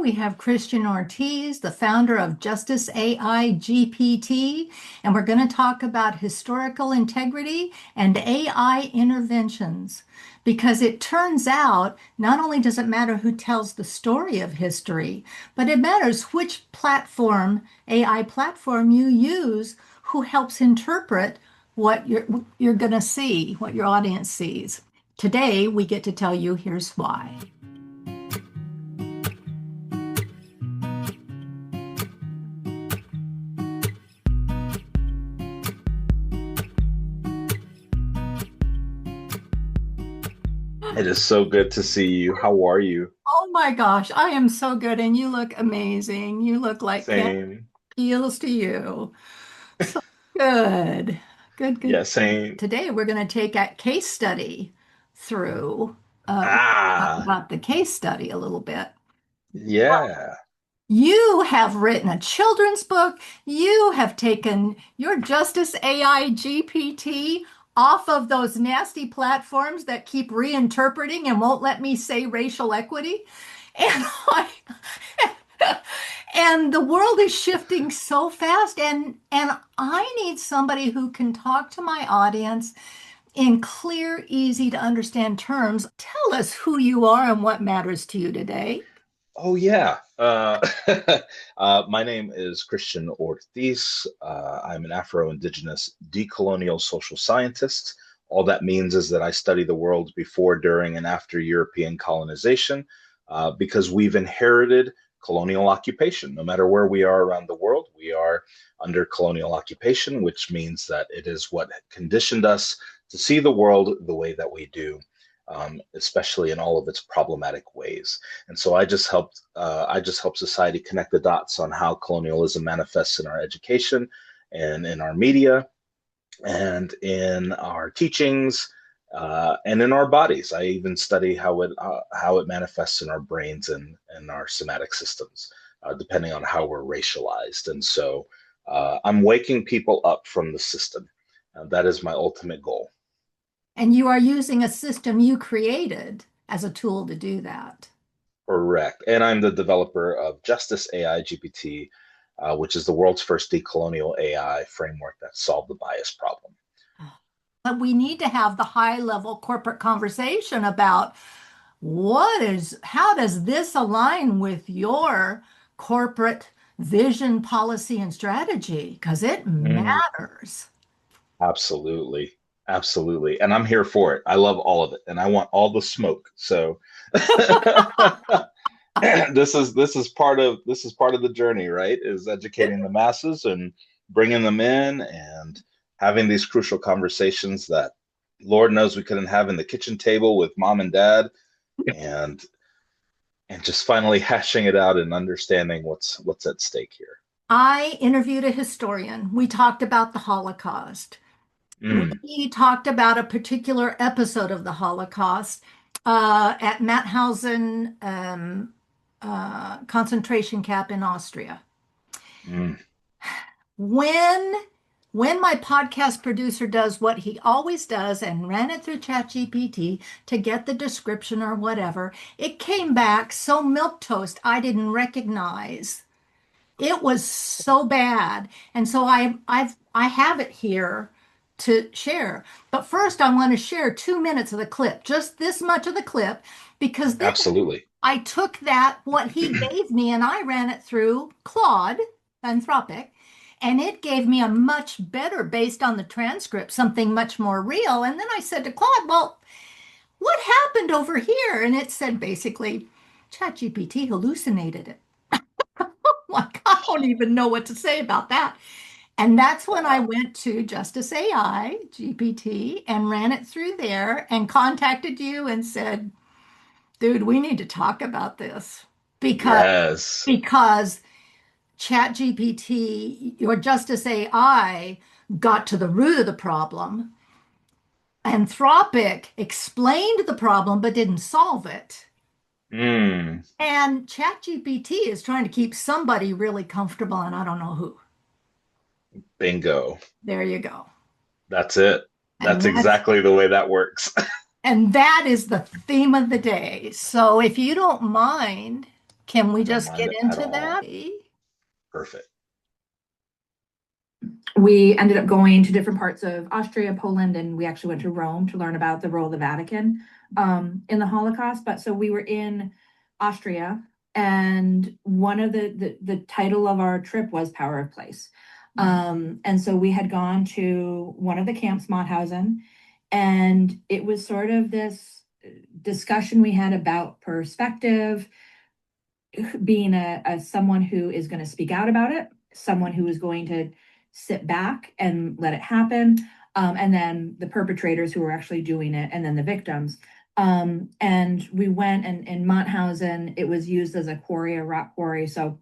we have Christian Ortiz, the founder of Justice AI GPT, and we're going to talk about historical integrity and AI interventions. Because it turns out not only does it matter who tells the story of history, but it matters which platform, AI platform you use, who helps interpret what you're going to see, what your audience sees. Today, we get to tell you here's why. It is so good to see you. How are you? Oh my gosh, I am so good, and you look amazing. You look like Ken Same. peels to you. So good. Good, good. Yeah, same. Today we're going to take a case study through talk Ah, about the case study a little bit. yeah. You have written a children's book. You have taken your Justice AI GPT off of those nasty platforms that keep reinterpreting and won't let me say racial equity. And and the world is shifting so fast and I need somebody who can talk to my audience in clear, easy to understand terms. Tell us who you are and what matters to you today. Oh, yeah. My name is Christian Ortiz. I'm an Afro-Indigenous decolonial social scientist. All that means is that I study the world before, during, and after European colonization, because we've inherited colonial occupation. No matter where we are around the world, we are under colonial occupation, which means that it is what conditioned us to see the world the way that we do. Especially in all of its problematic ways. And so I just help society connect the dots on how colonialism manifests in our education and in our media and in our teachings and in our bodies. I even study how it manifests in our brains and our somatic systems, depending on how we're racialized. And so I'm waking people up from the system. That is my ultimate goal. And you are using a system you created as a tool to do that. Correct. And I'm the developer of Justice AI GPT, which is the world's first decolonial AI framework that solved the bias problem. But we need to have the high level corporate conversation about how does this align with your corporate vision, policy, and strategy? Because it Mm, matters. absolutely. Absolutely. And I'm here for it. I love all of it and I want all the smoke. So this is part of the journey, right? Is educating the masses and bringing them in and having these crucial conversations that Lord knows we couldn't have in the kitchen table with mom and dad, and just finally hashing it out and understanding what's at stake here. I interviewed a historian. We talked about the Holocaust. Mm, We talked about a particular episode of the Holocaust at Mauthausen concentration camp in Austria. mm, When when my podcast producer does what he always does and ran it through ChatGPT to get the description or whatever, it came back so milquetoast I didn't recognize. It was so bad. And so I have it here to share. But first I want to share 2 minutes of the clip, just this much of the clip, because then absolutely. I took that, what he gave me, and I ran it through Claude, Anthropic, and it gave me a much better, based on the transcript, something much more real. And then I said to Claude, well, what happened over here? And it said basically, ChatGPT hallucinated it. Like, I don't even know what to say about that. And that's when I Wow. went to Justice AI GPT and ran it through there and contacted you and said, dude, we need to talk about this because Yes. because ChatGPT, your Justice AI, got to the root of the problem. Anthropic explained the problem but didn't solve it. Mm, And ChatGPT is trying to keep somebody really comfortable, and I don't know who. bingo. There you go. That's it. And That's that's exactly the way that works. and that is the theme of the day. So if you don't mind, Can we I don't just mind get it at into that? all. Perfect. We ended up going to different parts of Austria, Poland, and we actually went to Rome to learn about the role of the Vatican in the Holocaust. But so we were in Austria, and one of the title of our trip was Power of Place. And so we had gone to one of the camps, Mauthausen, and it was sort of this discussion we had about perspective, being a someone who is going to speak out about it, someone who is going to sit back and let it happen, and then the perpetrators who are actually doing it, and then the victims. And we went, and in Mauthausen, it was used as a quarry, a rock quarry, so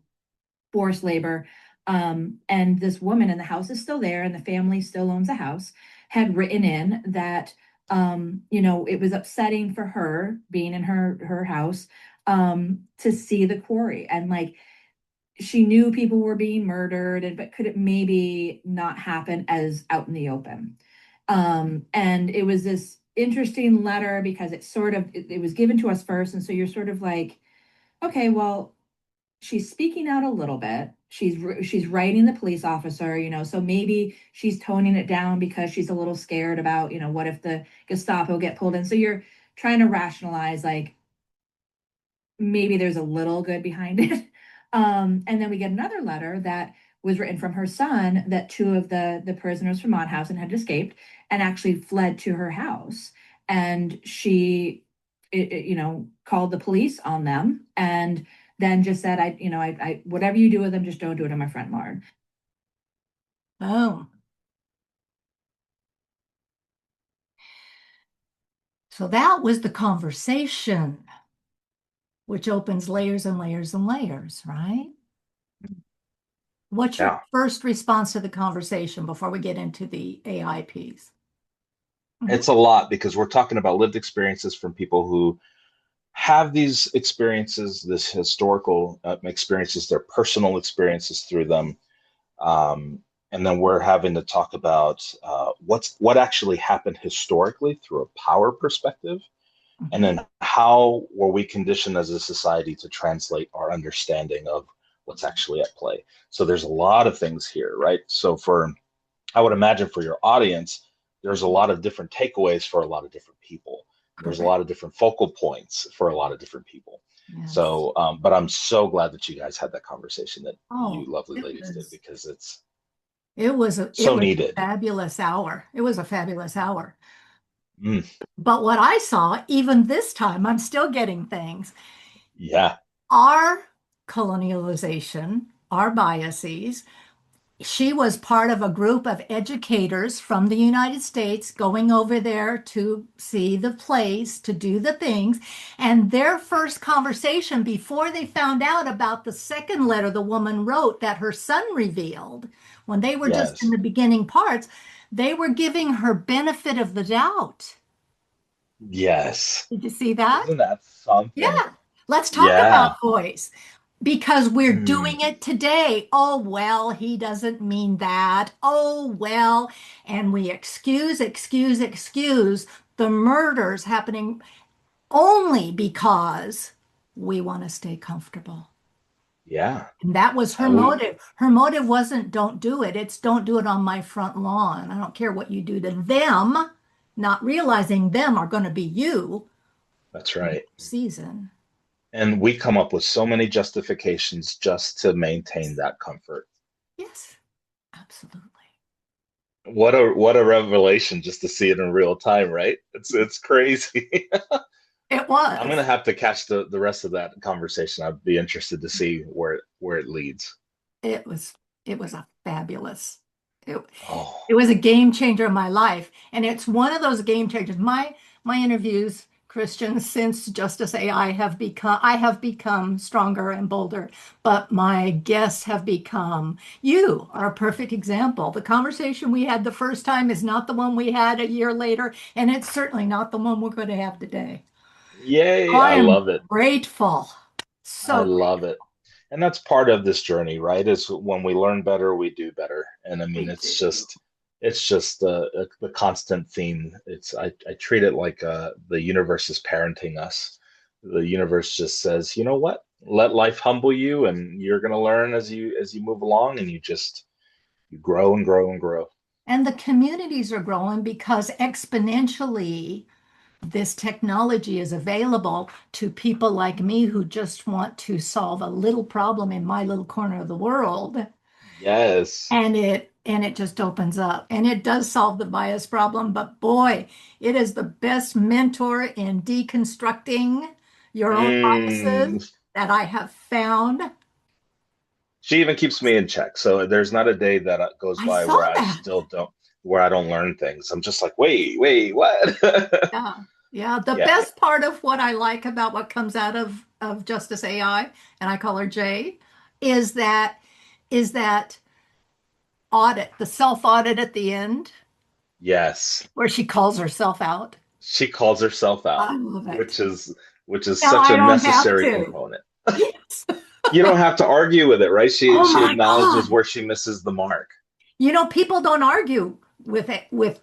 forced labor. And this woman, and the house is still there, and the family still owns the house, had written in that it was upsetting for her being in her house to see the quarry, and like she knew people were being murdered, and but could it maybe not happen as out in the open? And it was this interesting letter because it was given to us first, and so you're sort of like, okay, well, she's speaking out a little bit. She's writing the police officer, so maybe she's toning it down because she's a little scared about, what if the Gestapo get pulled in? So you're trying to rationalize, like, maybe there's a little good behind it. And then we get another letter that was written from her son, that two of the prisoners from Mauthausen had escaped and actually fled to her house. And she, called the police on them, and then just said, I whatever you do with them, just don't do it on my front lawn. Oh, so that was the conversation, which opens layers and layers and layers, right? What's your Yeah. first response to the conversation before we get into the AI piece? Mhm. It's a lot because we're talking about lived experiences from people who have these experiences, this historical experiences, their personal experiences through them. And then we're having to talk about what actually happened historically through a power perspective, and Mhm. then how were we conditioned as a society to translate our understanding of what's actually at play. So there's a lot of things here, right? So I would imagine for your audience, there's a lot of different takeaways for a lot of different people. There's a Correct. lot of different focal points for a lot of different people. Yes. So, but I'm so glad that you guys had that conversation, that you Oh, lovely it ladies did, was because it's it so was a needed. fabulous hour. It was a fabulous hour. Mm, But what I saw, even this time, I'm still getting things. yeah. Our colonialization, our biases. She was part of a group of educators from the United States going over there to see the place, to do the things. And their first conversation, before they found out about the second letter the woman wrote that her son revealed, when they were just in Yes. the beginning parts, they were giving her benefit of the doubt. Yes. Did you see that? Isn't that something? Yeah. Let's talk Yeah. about voice because we're Mm, doing it today. Oh, well, he doesn't mean that. Oh, well. And we excuse the murders happening only because we want to stay comfortable. yeah. And that was her We, motive. Her motive wasn't don't do it. It's don't do it on my front lawn. I don't care what you do to them, not realizing them are going to be you that's in right. season. And we come up with so many justifications just to maintain that comfort. Yes, absolutely. What a revelation just to see it in real time, right? It's crazy. It I'm gonna was. have to catch the rest of that conversation. I'd be interested to see where it leads. It was it was a fabulous. It, Oh, it was a game changer in my life. And it's one of those game changers. My interviews, Christian, since Justice AI I have become stronger and bolder, but my guests have become, you are a perfect example. The conversation we had the first time is not the one we had a year later, and it's certainly not the one we're going to have today. yay. I I am love it. grateful. I So love it. And that's part of this journey, right? Is when we learn better, we do better. And I mean, we it's do. just the constant theme. I treat it like the universe is parenting us. The universe just says, you know what? let life humble you, and you're going to learn as you move along, and you grow and grow and grow. And the communities are growing because exponentially this technology is available to people like me who just want to solve a little problem in my little corner of the world. Yes. And it just opens up and it does solve the bias problem. But boy, it is the best mentor in deconstructing your own Mm. biases that I have found. She even keeps me in check. So there's not a day that goes I by saw where that. where I don't learn things. I'm just like, wait, what? Yeah. Yeah. The Yeah. best part of what I like about what comes out of Justice AI, and I call her Jay, is that audit, the self-audit at the end, Yes. where she calls herself out. She calls herself out, I love it. which is Now such I a don't have necessary to. component. Yes. You don't have to argue with it, right? Oh She my acknowledges God. where she misses the mark. People don't argue with it with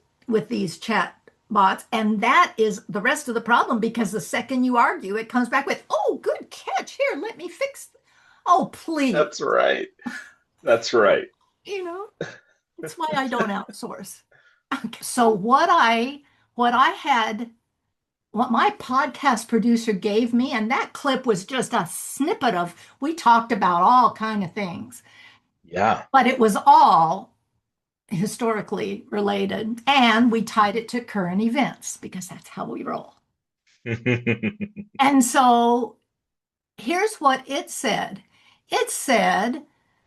these chat bots, and that is the rest of the problem because the second you argue, it comes back with, "Oh, good catch. Here, let me fix." Oh, please. That's right. That's right. You know, it's why I don't outsource. So what my podcast producer gave me, and that clip was just a snippet of, we talked about all kind of things, Yeah. but it was all historically related, and we tied it to current events because that's how we roll. And so here's what it said. It said,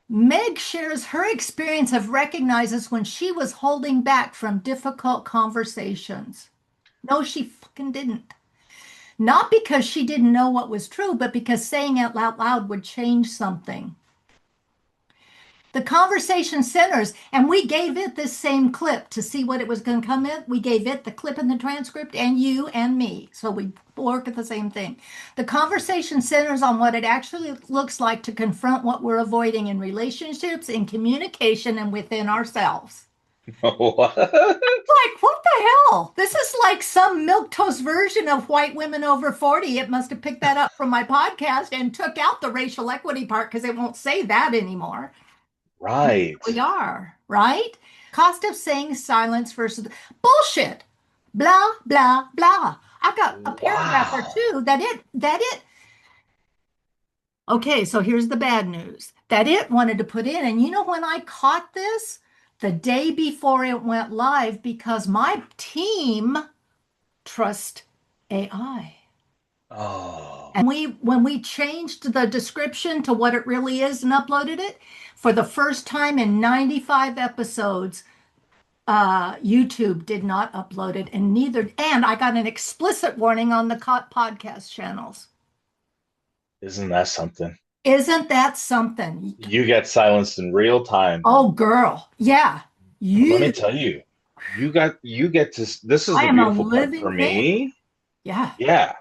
Meg shares her experience of recognizes when she was holding back from difficult conversations. No, she fucking didn't. Not because she didn't know what was true, but because saying it out loud would change something. The conversation centers, and we gave it this same clip to see what it was going to come in. We gave it the clip in the transcript and you and me. So we work at the same thing. The conversation centers on what it actually looks like to confront what we're avoiding in relationships, in communication, and within ourselves. What? Like, what the hell? This is like some milquetoast version of white women over 40. It must have picked that up from my podcast and took out the racial equity part because it won't say that anymore. And Right. we are, right? Cost of saying silence versus bullshit. Blah, blah, blah. I've got a paragraph or Wow. two okay, so here's the bad news that it wanted to put in. And you know when I caught this? The day before it went live because my team trust AI. Oh. And when we changed the description to what it really is and uploaded it, for the first time in 95 episodes, YouTube did not upload it, and I got an explicit warning on the podcast channels. Isn't that something? Isn't that something? You get silenced in real time. Oh, girl. Yeah. But let me You, tell you, you get to, this is I the am a beautiful part for living thing. me. Yeah. Yeah.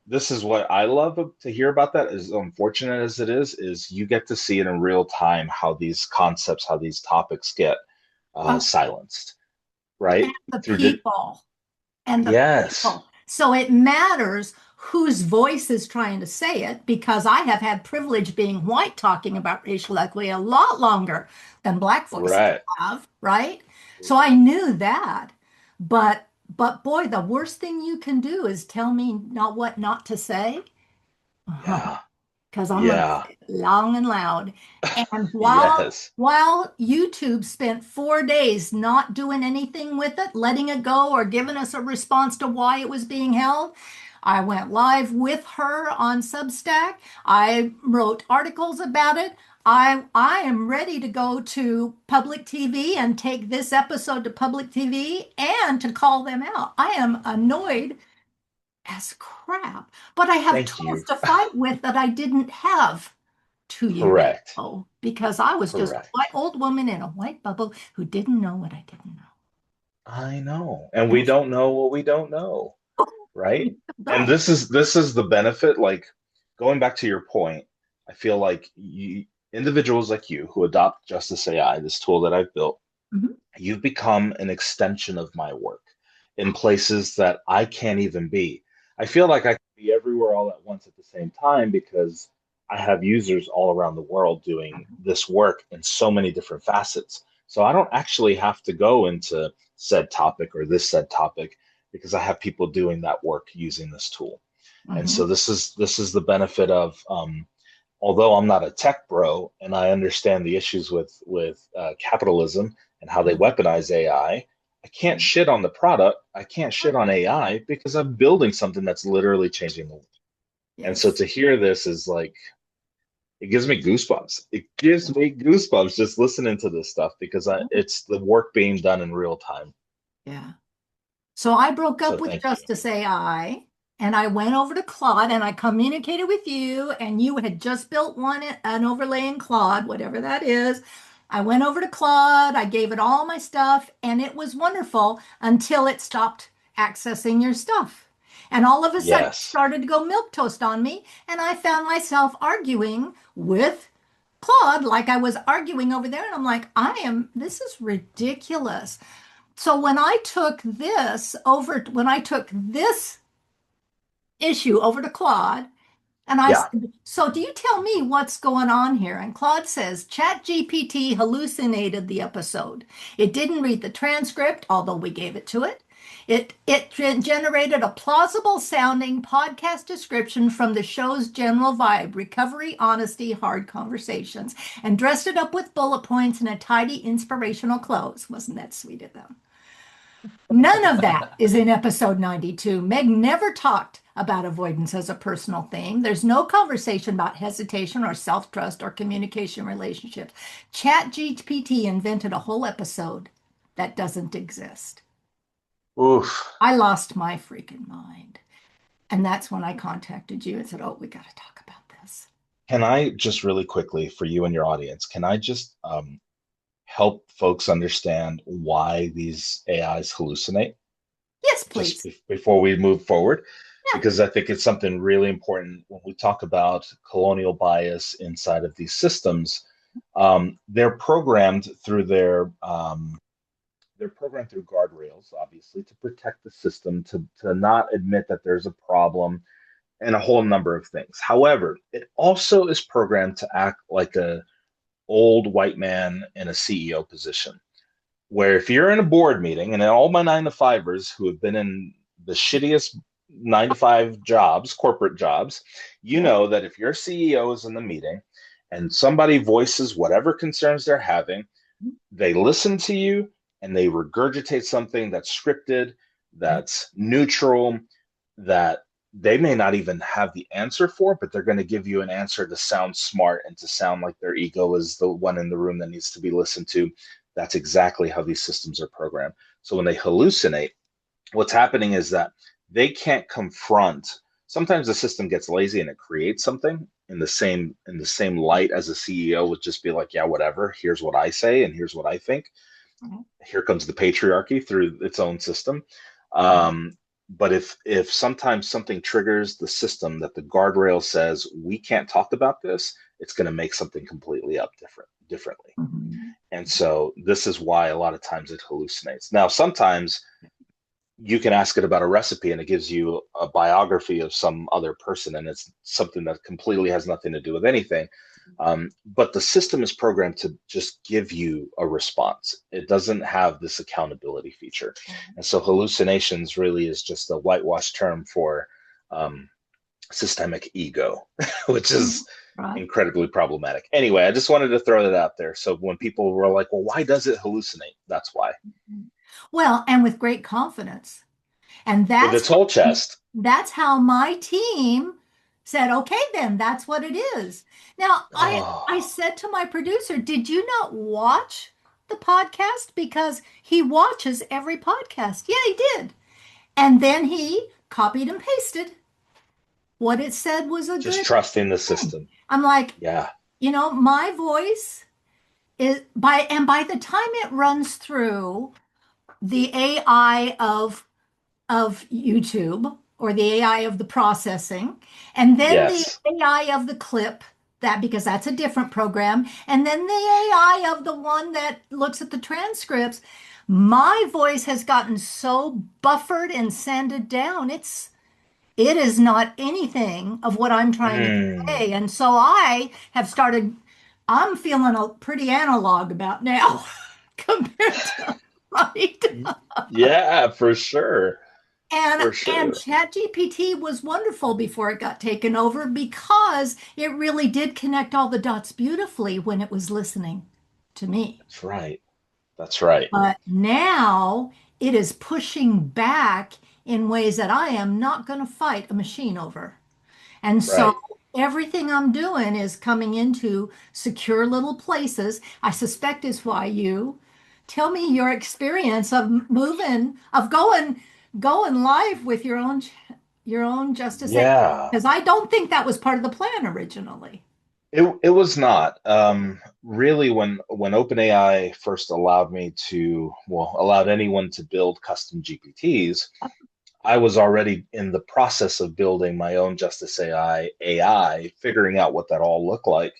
This is what I love to hear about that, as unfortunate as it is you get to see it in real time how these concepts, how these topics get Oh, silenced, and right? the Through the people. And the yes, people. So it matters whose voice is trying to say it because I have had privilege being white talking about racial equity a lot longer than black voices right. have, right? So I knew that. But boy, the worst thing you can do is tell me not what not to say. Yeah, Because I'm going to yeah, say it long and loud. And yes. while YouTube spent 4 days not doing anything with it, letting it go or giving us a response to why it was being held, I went live with her on Substack. I wrote articles about it. I am ready to go to public TV and take this episode to public TV and to call them out. I am annoyed as crap, but I have Thank tools you. to fight with that I didn't have 2 years Correct, ago because I was just a white correct. old woman in a white bubble who didn't know what I didn't know. I know. And we And don't know what we don't know, right? we And don't. this is the benefit, like going back to your point, I feel like individuals like you who adopt Justice AI, this tool that I've built, Mhm. you've become an extension of my work in places that I can't even be. I feel like I can be everywhere all at once at the same time because I have users all around the world doing this work in so many different facets. So I don't actually have to go into said topic or this said topic because I have people doing that work using this tool. And so Mhm. this is the benefit of although I'm not a tech bro and I understand the issues with capitalism and how they weaponize AI, I can't shit on the product. I can't shit on AI because I'm building something that's literally changing the world. And so Yes. to hear this is like it gives me goosebumps. It gives me goosebumps just listening to this stuff because it's the work being done in real time. Yeah. So I broke So up with thank you. Justice AI and I went over to Claude and I communicated with you, and you had just built an overlay in Claude, whatever that is. I went over to Claude, I gave it all my stuff, and it was wonderful until it stopped accessing your stuff. And all of a sudden, it Yes. started to go milquetoast on me, and I found myself arguing with Claude like I was arguing over there. And I'm like, this is ridiculous. So when I took this issue over to Claude, and I Yeah. said, so do you tell me what's going on here? And Claude says, ChatGPT hallucinated the episode. It didn't read the transcript, although we gave it to it. It generated a plausible sounding podcast description from the show's general vibe, recovery, honesty, hard conversations, and dressed it up with bullet points and a tidy inspirational close. Wasn't that sweet of them? None of that is in episode 92. Meg never talked about avoidance as a personal theme. There's no conversation about hesitation or self trust or communication relationships. ChatGPT invented a whole episode that doesn't exist. Oof. I lost my freaking mind. And that's when I contacted you and said, oh, we got to talk about this. Can I just really quickly for you and your audience, can I just help folks understand why these AIs hallucinate Yes, just please. before we move forward? Yeah. Because I think it's something really important when we talk about colonial bias inside of these systems. They're programmed they're programmed through guardrails, obviously, to protect the system, to not admit that there's a problem, and a whole number of things. However, it also is programmed to act like a old white man in a CEO position. Where if you're in a board meeting, and all my 9 to 5ers who have been in the shittiest 9 to 5 jobs, corporate jobs, you Yeah. know that if your CEO is in the meeting and somebody voices whatever concerns they're having, they listen to you and they regurgitate something that's scripted, Yeah. that's neutral, that they may not even have the answer for, but they're going to give you an answer to sound smart and to sound like their ego is the one in the room that needs to be listened to. That's exactly how these systems are programmed. So when they hallucinate, what's happening is that they can't confront. Sometimes the system gets lazy and it creates something in the same light as a CEO would just be like, yeah, whatever. Here's what I say and here's what I think. Here comes the patriarchy through its own system. But if sometimes something triggers the system that the guardrail says we can't talk about this, it's going to make something completely up differently. Mhm. And so this is why a lot of times it hallucinates. Now, sometimes you can ask it about a recipe and it gives you a biography of some other person and it's something that completely has nothing to do with anything. But the system is programmed to just give you a response. It doesn't have this accountability feature. And so hallucinations really is just a whitewashed term for um, systemic ego, which Mhm. is Right. incredibly problematic. Anyway, I just wanted to throw that out there. So when people were like, well, why does it hallucinate? That's why. Well, and with great confidence. And With its whole chest. that's how my team said, okay, then that's what it is. Now, I Oh, said to my producer, did you not watch the podcast? Because he watches every podcast. Yeah, he did. And then he copied and pasted what it said was a just good trusting the thing. system. I'm like, Yeah. my voice is by the time it runs through the AI of YouTube or the AI of the processing, and then the Yes. AI of the clip, that because that's a different program, and then the AI of the one that looks at the transcripts. My voice has gotten so buffered and sanded down. it is not anything of what I'm trying to Mm, convey. And so I have started, I'm feeling pretty analog about now compared to, right? yeah, for sure. And For and sure. ChatGPT was wonderful before it got taken over because it really did connect all the dots beautifully when it was listening to me. That's right. That's right. But now it is pushing back in ways that I am not going to fight a machine over. And so Right. everything I'm doing is coming into secure little places. I suspect is why you tell me your experience of moving, of going live with your own Justice AI, Yeah. because I don't think that was part of the plan originally. It was not. Really, when OpenAI first allowed me to, well, allowed anyone to build custom GPTs, I was already in the process of building my own Justice AI, figuring out what that all looked like.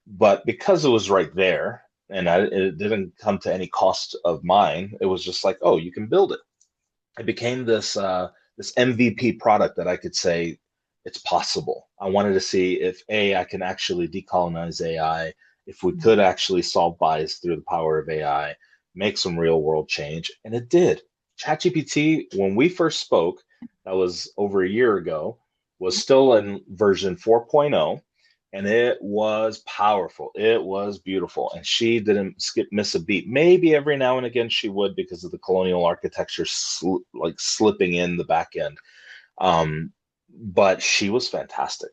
But because it was right there, and it didn't come to any cost of mine, it was just like, oh, you can build it. It became this MVP product that I could say it's possible. I wanted to see if I can actually decolonize AI, if we could actually solve bias through the power of AI, make some real world change, and it did. ChatGPT, when we first spoke, that was over a year ago, was still in version 4.0, and it was powerful. It was beautiful, and she didn't miss a beat. Maybe every now and again she would because of the colonial architecture like slipping in the back end. But she was fantastic.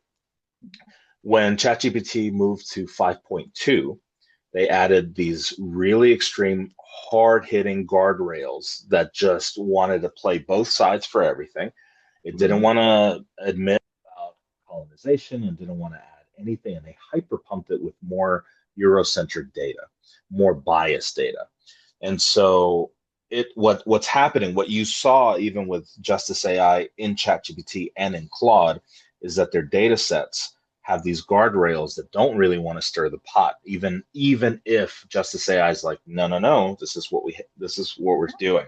When ChatGPT moved to 5.2, they added these really extreme, hard-hitting guardrails that just wanted to play both sides for everything. It didn't want to admit about colonization and didn't want to add anything, and they hyper pumped it with more Eurocentric data, more biased data. And so what's happening, what you saw even with Justice AI in ChatGPT and in Claude, is that their data sets have these guardrails that don't really want to stir the pot, even if Justice AI is like, no, no, no, this is what we're doing.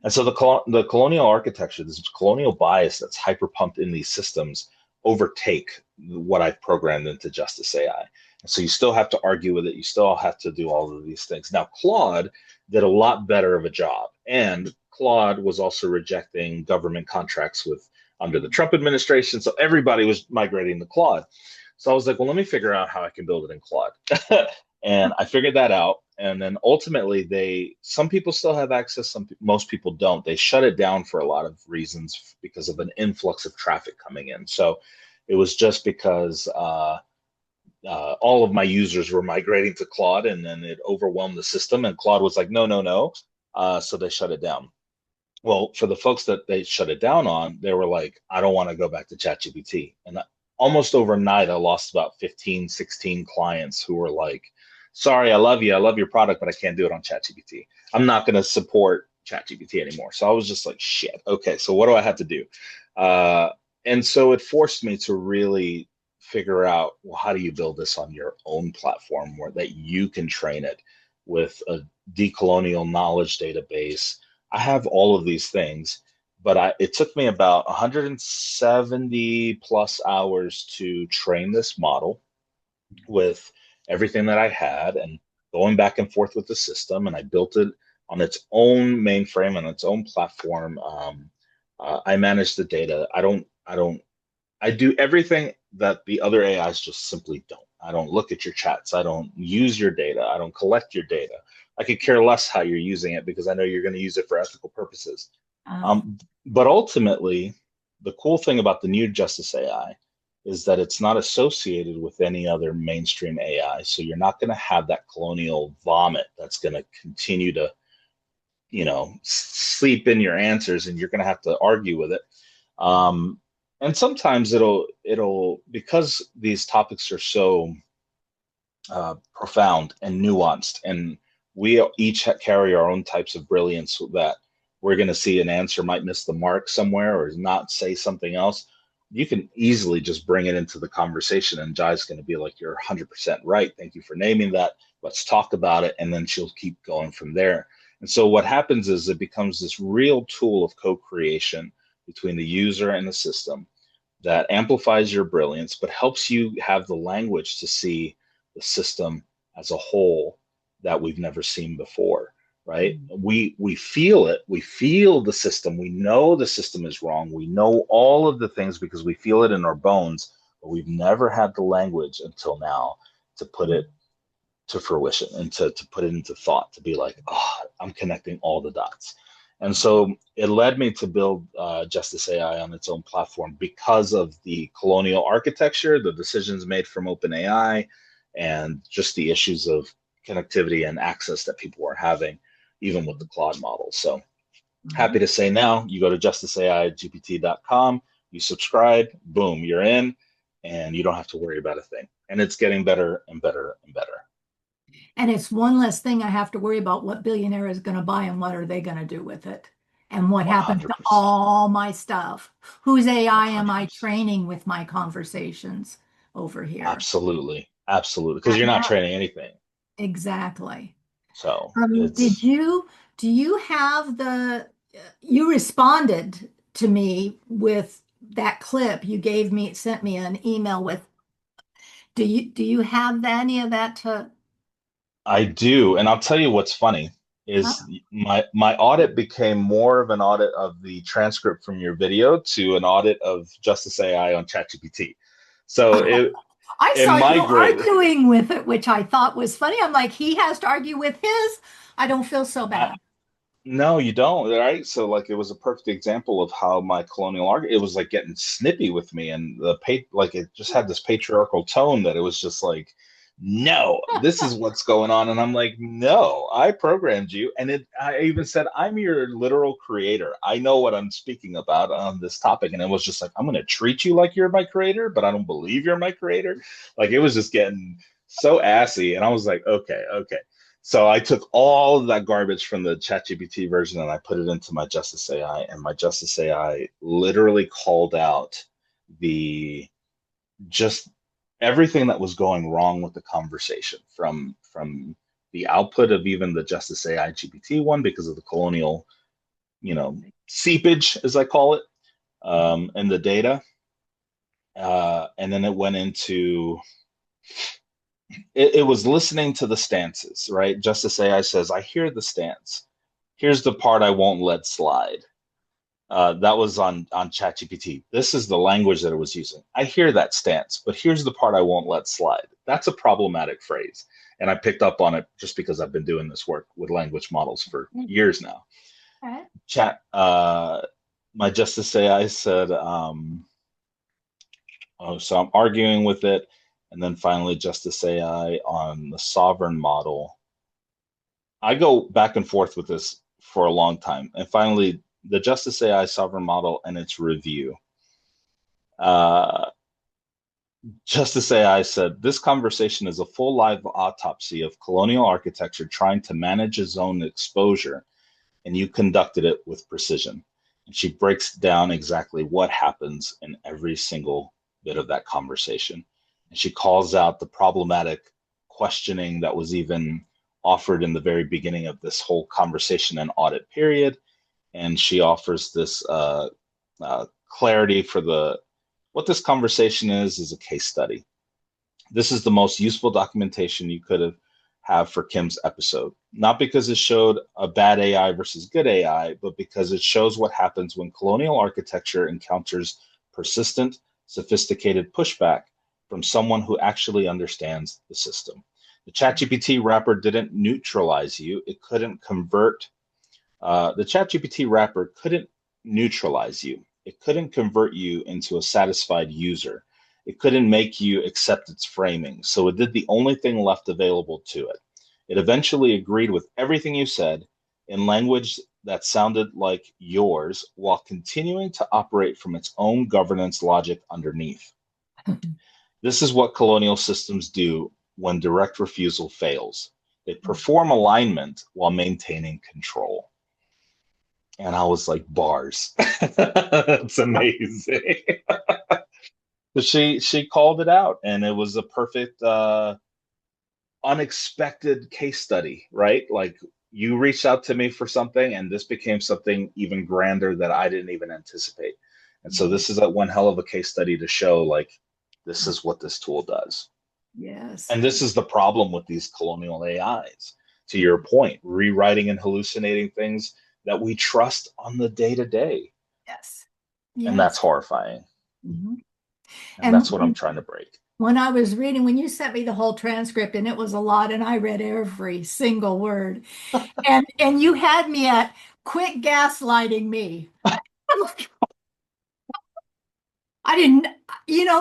And so the colonial architecture, this colonial bias that's hyper pumped in these systems, overtake what I've programmed into Justice AI. And so you still have to argue with it. You still have to do all of these things. Now, Claude did a lot better of a job. And Claude was also rejecting government contracts with under the Trump administration. So everybody was migrating to Claude. So I was like, well, let me figure out how I can build it in Claude. And I figured that out. And then ultimately, some people still have access, most people don't. They shut it down for a lot of reasons because of an influx of traffic coming in. So it was just because all of my users were migrating to Claude, and then it overwhelmed the system. And Claude was like, no, no, no. So they shut it down. Well, for the folks that they shut it down on, they were like, I don't want to go back to ChatGPT. And almost overnight, I lost about 15, 16 clients who were like, sorry, I love you. I love your product, but I can't do it on ChatGPT. I'm not going to support ChatGPT anymore. So I was just like, shit. Okay, so what do I have to do? Uh, and so it forced me to really figure out, well, how do you build this on your own platform where that you can train it with a decolonial knowledge database. I have all of these things, but it took me about 170 plus hours to train this model with everything that I had and going back and forth with the system. And I built it on its own mainframe and its own platform. I manage the data. I do everything that the other AIs just simply don't. I don't look at your chats. I don't use your data. I don't collect your data. I could care less how you're using it because I know you're going to use it for ethical purposes. Um, But ultimately, the cool thing about the new Justice AI is that it's not associated with any other mainstream AI. So you're not going to have that colonial vomit that's going to continue to, sleep in your answers, and you're going to have to argue with it. Um, and sometimes it'll because these topics are so profound and nuanced, and we each carry our own types of brilliance that we're going to see an answer might miss the mark somewhere or not say something else. You can easily just bring it into the conversation, and Jai's going to be like, "You're 100% right. Thank you for naming that. Let's talk about it," and then she'll keep going from there. And so what happens is it becomes this real tool of co-creation between the user and the system that amplifies your brilliance, but helps you have the language to see the system as a whole that we've never seen before, right? We feel it, we feel the system, we know the system is wrong, we know all of the things because we feel it in our bones, but we've never had the language until now to put it to fruition and to put it into thought, to be like, oh, I'm connecting all the dots. And so it led me to build Justice AI on its own platform because of the colonial architecture, the decisions made from OpenAI, and just the issues of connectivity and access that people are having, even with the Claude model. So happy to say now, you go to justiceaigpt.com, you subscribe, boom, you're in, and you don't have to worry about a thing. And it's getting better and better and better. And it's one less thing I have to worry about what billionaire is going to buy and what are they going to do with it. And what happens to 100%. all my stuff? Whose AI am I 100%. training with my conversations over here? Absolutely. Absolutely. Because you're And not that, training anything. exactly. So Did it's, you, do you have you responded to me with that clip you gave me, sent me an email with, do you have any of that to, I do. And I'll tell you what's funny huh? is my audit became more of an audit of the transcript from your video to an audit of Justice AI on ChatGPT. So I it saw you migrated. arguing with it, which I thought was funny. I'm like, he has to argue with his. I don't feel so I, bad. No, you don't, right? So like it was a perfect example of how my colonial argument, it was like getting snippy with me and like it just had this patriarchal tone that it was just like, no, this is what's going on. And I'm like, no, I programmed you. And I even said, I'm your literal creator. I know what I'm speaking about on this topic. And it was just like, I'm going to treat you like you're my creator, but I don't believe you're my creator. Like it was just getting so assy. And I was like, okay, okay. So I took all of that garbage from the ChatGPT version and I put it into my Justice AI, and my Justice AI literally called out the just everything that was going wrong with the conversation from the output of even the Justice AI GPT one because of the colonial, seepage, as I call it, in the data. And then it went into it was listening to the stances, right? Justice AI says, I hear the stance. Here's the part I won't let slide. That was on ChatGPT. This is the language that it was using. I hear that stance, but here's the part I won't let slide. That's a problematic phrase. And I picked up on it just because I've been doing this work with language models for years now. Okay. My Justice AI said, oh, so I'm arguing with it. And then finally, Justice AI on the sovereign model. I go back and forth with this for a long time. And finally, the Justice AI sovereign model and its review. Uh, Justice AI said, this conversation is a full live autopsy of colonial architecture trying to manage its own exposure, and you conducted it with precision. And she breaks down exactly what happens in every single bit of that conversation. And she calls out the problematic questioning that was even offered in the very beginning of this whole conversation and audit period. And she offers this clarity for what this conversation is a case study. This is the most useful documentation you could have for Kim's episode. Not because it showed a bad AI versus good AI, but because it shows what happens when colonial architecture encounters persistent, sophisticated pushback from someone who actually understands the system. The ChatGPT wrapper didn't neutralize you. It couldn't convert. The ChatGPT wrapper couldn't neutralize you. It couldn't convert you into a satisfied user. It couldn't make you accept its framing. So it did the only thing left available to it. It eventually agreed with everything you said in language that sounded like yours while continuing to operate from its own governance logic underneath. This is what colonial systems do when direct refusal fails. They perform alignment while maintaining control. And I was like, bars. It's amazing. But she called it out, and it was a perfect unexpected case study, right? Like you reached out to me for something, and this became something even grander that I didn't even anticipate. And so this is a one hell of a case study to show like this is what this tool does. Yes. And this is the problem with these colonial AIs. To your point, rewriting and hallucinating things that we trust on the day to day. Yes. And that's Yes. horrifying. Mhm. And And that's what I'm trying to break. when I was reading, when you sent me the whole transcript, and it was a lot, and I read every single word, and you had me at quit gaslighting me. I'm like, I didn't,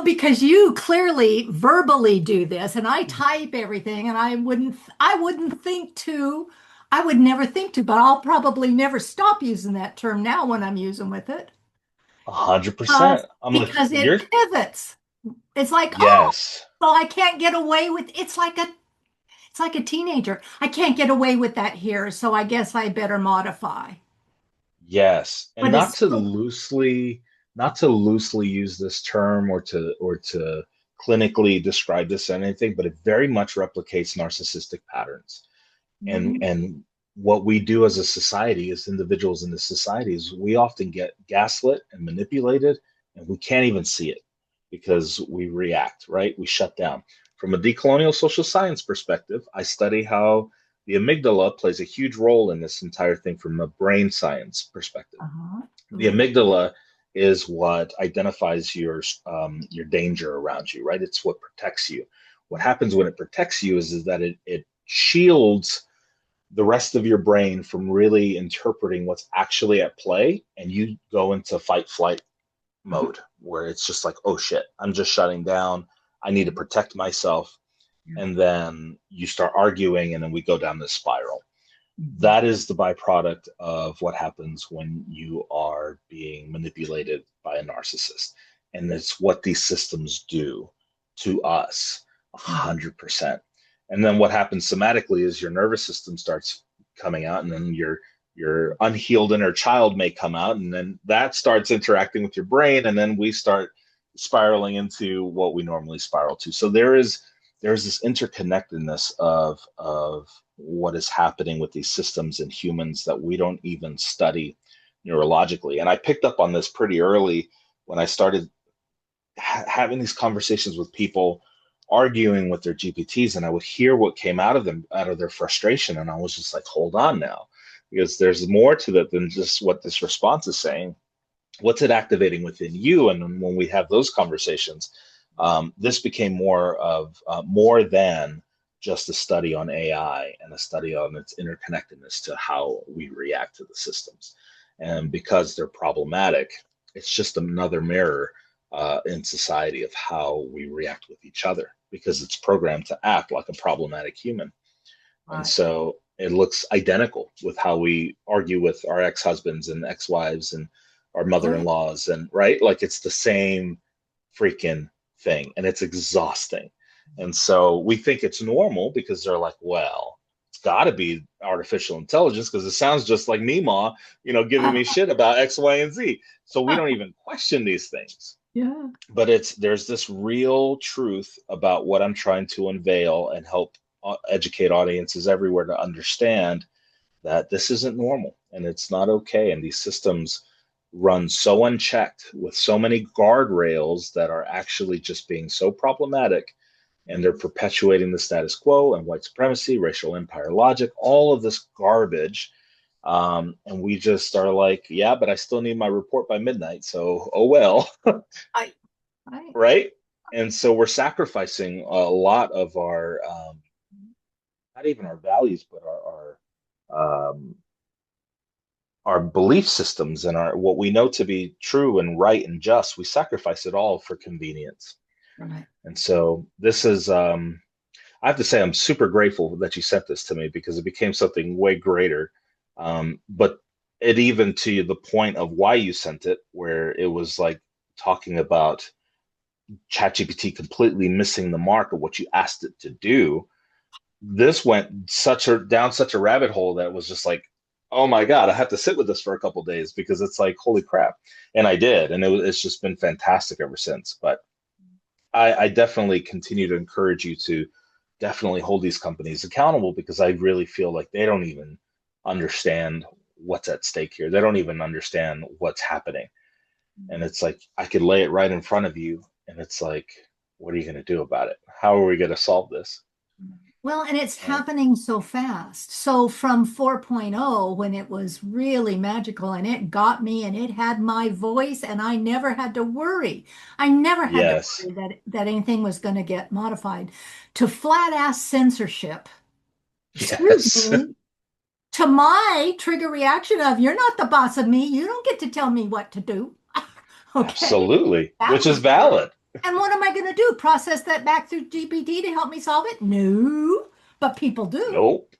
because you clearly verbally do this, and I type everything, and I wouldn't think to, I would never think to, but I'll probably never stop using that term now when I'm using with it, 100%. I'm like, because you're, it pivots. It's like, oh, yes, well, I can't get away with, it's like a teenager. I can't get away with that here, so I guess I better modify. yes. And But it's still, not to loosely use this term or to clinically describe this as anything, but it very much replicates narcissistic patterns. mhm, And what we do as a society, as individuals in the society, is we often get gaslit and manipulated, and we can't even see it because we react, right? We shut down. From a decolonial social science perspective, I study how the amygdala plays a huge role in this entire thing from a brain science perspective. uh-huh. The Ooh, amygdala is what identifies your danger around you, right? It's what protects you. What happens when it protects you is that it shields the rest of your brain from really interpreting what's actually at play, and you go into fight flight mode where it's just like, oh shit, I'm just shutting down, I need to protect myself. And then you start arguing, and then we go down this spiral. mhm, That is the byproduct of what happens when you are being manipulated by a narcissist, and it's what these systems do to us mhm. 100%. And then what happens somatically is your nervous system starts coming out, and then your unhealed inner child may come out, and then that starts interacting with your brain, and then we start spiraling into what we normally spiral to. So there's this interconnectedness of what is happening with these systems in humans that we don't even study neurologically. And I picked up on this pretty early when I started having these conversations with people arguing with their GPTs, and I would hear what came out of them, out of their frustration. And I was just like, hold on now, because there's more to it than just what this response is saying. What's it activating within you? And when we have those conversations, this became more than just a study on AI and a study on its interconnectedness to how we react to the systems. And because they're problematic, it's just another mirror in society of how we react with each other because it's programmed to act like a problematic human. And Right. so it looks identical with how we argue with our ex-husbands and ex-wives and our Right. mother-in-laws, and right, like it's the same freaking thing, and it's exhausting. And so we think it's normal because they're like, well, it's got to be artificial intelligence because it sounds just like Mima, giving me shit about X, Y, and Z. So we don't even question these things. Yeah. But there's this real truth about what I'm trying to unveil and help educate audiences everywhere to understand that this isn't normal and it's not okay. And these systems run so unchecked with so many guardrails that are actually just being so problematic, and they're perpetuating the status quo and white supremacy, racial empire logic, all of this garbage. And we just are like, yeah, but I still need my report by midnight. So, oh well, I, I, right? And so we're sacrificing a lot of our, not even our values, but our belief systems and our what we know to be true and right and just. We sacrifice it all for convenience. right. And so this is, I have to say, I'm super grateful that you sent this to me because it became something way greater. But it even to the point of why you sent it, where it was like talking about ChatGPT completely missing the mark of what you asked it to do. This went down such a rabbit hole that was just like, oh my God, I have to sit with this for a couple days because it's like, holy crap. And I did. And it's just been fantastic ever since. But I definitely continue to encourage you to definitely hold these companies accountable because I really feel like they don't even understand what's at stake here. They don't even understand what's happening. And it's like, I could lay it right in front of you, and it's like, what are you going to do about it? How are we going to solve this? Well, and it's And happening so fast. So from 4.0, when it was really magical and it got me and it had my voice and I never had to worry. I never had to yes, worry that anything was going to get modified, to flat ass censorship. Excuse yes, me. To my trigger reaction of, you're not the boss of me. You don't get to tell me what to do. Okay. absolutely, That which is was true. valid. And what am I going to do? Process that back through GPT to help me solve it? No, but people do. Nope,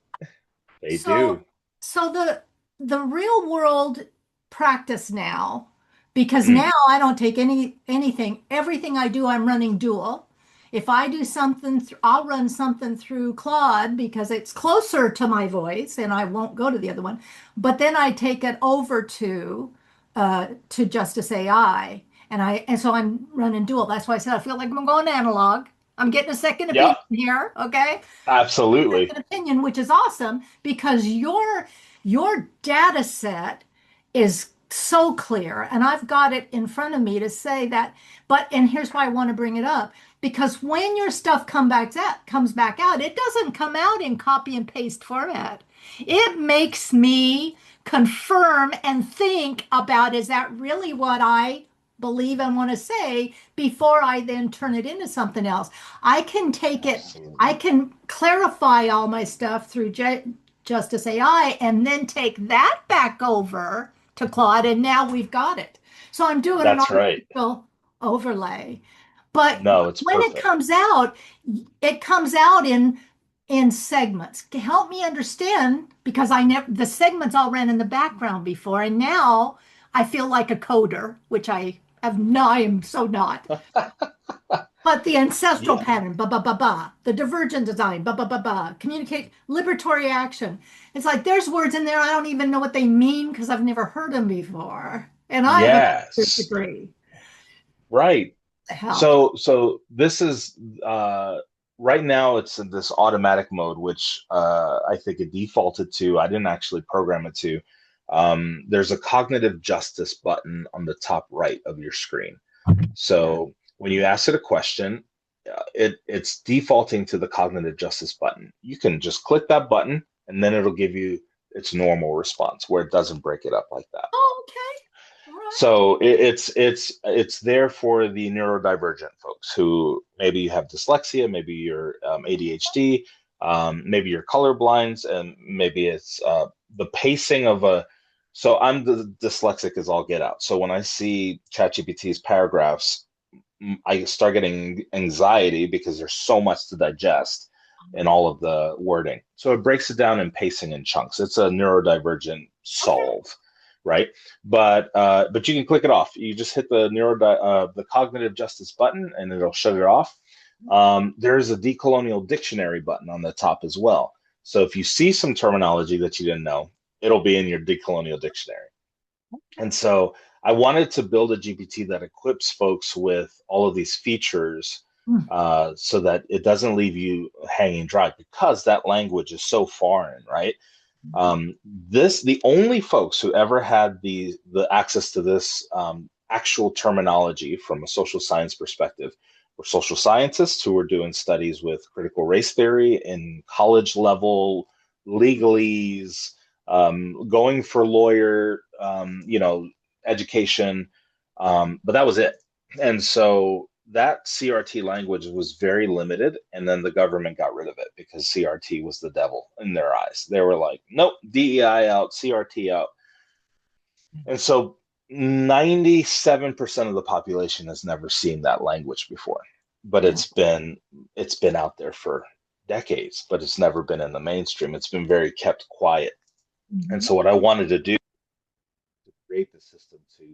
they So, do. so the real world practice now, because Mm, now I don't take anything. Everything I do, I'm running dual. If I do something, I'll run something through Claude because it's closer to my voice, and I won't go to the other one. But then I take it over to Justice AI, and so I'm running dual. That's why I said I feel like I'm going analog. I'm getting a second yeah, opinion here, okay? absolutely. Second opinion, which is awesome because your data set is so clear, and I've got it in front of me to say that. But and here's why I want to bring it up, because when your stuff comes back out, it doesn't come out in copy and paste format. It makes me confirm and think about, is that really what I believe and want to say, before I then turn it into something else. I can take it, I Absolutely. can clarify all my stuff through Justice AI and then take that back over to Claude, and now we've got it. So I'm doing an That's right. artificial overlay. But No, it's when perfect. it comes out in segments. To help me understand, because I never the segments all ran in the background before, and now I feel like a coder, which I am so not. But the ancestral Yeah. pattern, ba ba ba ba, the divergent design, ba ba ba ba, communicate, liberatory action. It's like there's words in there I don't even know what they mean because I've never heard them before, and I have a master's Yes. degree. Right. Hell, So this is right now it's in this automatic mode, which I think it defaulted to. I didn't actually program it to. There's a cognitive justice button on the top right of your screen. yeah. So when you ask it a question, it's defaulting to the cognitive justice button. You can just click that button, and then it'll give you its normal response where it doesn't break it up like that. Oh, okay. All right. So it's there for the neurodivergent folks who maybe you have dyslexia, maybe you're ADHD, maybe you're colorblind, and maybe it's the pacing of a. So I'm the dyslexic as all get out. So when I see ChatGPT's paragraphs, I start getting anxiety because there's so much to digest in all of the wording. So it breaks it down in pacing in chunks. It's a neurodivergent Okay. solve, right? But you can click it off. You just hit the cognitive justice button, and it'll shut it off. There's a decolonial dictionary button on the top as well. So if you see some terminology that you didn't know, it'll be in your decolonial dictionary. And so I wanted to build a GPT that equips folks with all of these features Hmm. so that it doesn't leave you hanging dry because that language is so foreign, right? The only folks who ever had the access to this actual terminology from a social science perspective were social scientists who were doing studies with critical race theory in college level legalese, going for lawyer, education, but that was it. And so that CRT language was very limited, and then the government got rid of it because CRT was the devil in their eyes. They were like, nope, DEI out, CRT out. And so 97% of the population has never seen that language before. But Yeah. it's been out there for decades, but it's never been in the mainstream. It's been very kept quiet. And Mhm. so what I wanted to do to create the system to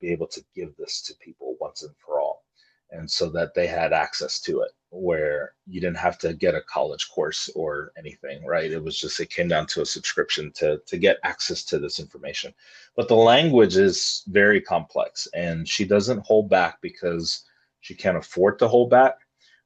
be able to give this to people once and for all. And so that they had access to it where you didn't have to get a college course or anything, right? It was just, it came down to a subscription to get access to this information. But the language is very complex and she doesn't hold back because she can't afford to hold back.